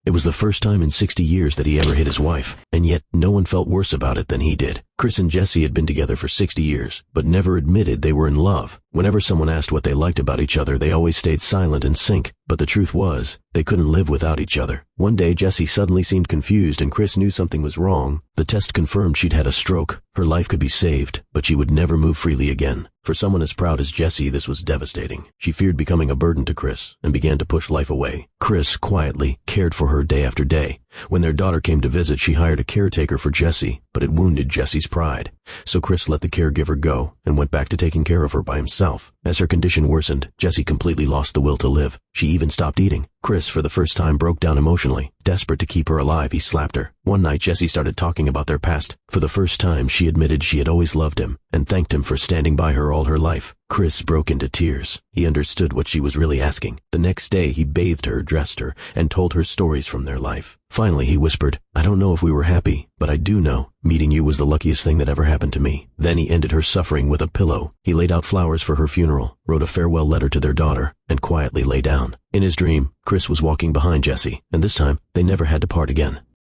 It was the first time in 60 years that he ever hit his wife, and yet no one felt worse about it than he did. Chris and Jessie had been together for 60 years, but never admitted they were in love. Whenever someone asked what they liked about each other, they always stayed silent in sync, but the truth was, they couldn't live without each other. One day, Jessie suddenly seemed confused and Chris knew something was wrong. The test confirmed she'd had a stroke. Her life could be saved, but she would never move freely again. For someone as proud as Jessie, this was devastating. She feared becoming a burden to Chris and began to push life away. Chris, quietly, cared for her day after day. When their daughter came to visit, she hired a caretaker for Jessie, but it wounded Jessie's pride. So Chris let the caregiver go and went back to taking care of her by himself. As her condition worsened, Jessie completely lost the will to live. She even stopped eating. Chris, for the first time, broke down emotionally. Desperate to keep her alive, he slapped her. One night, Jessie started talking about their past. For the first time, she admitted she had always loved him and thanked him for standing by her all her life. Chris broke into tears. He understood what she was really asking. The next day, he bathed her, dressed her, and told her stories from their life. Finally, he whispered, "I don't know if we were happy, but I do know meeting you was the luckiest thing that ever happened to me." Then he ended her suffering with a pillow. He laid out flowers for her funeral, wrote a farewell letter to their daughter, and quietly lay down. In his dream, Chris was walking behind Jessie, and this time, they never had to part again.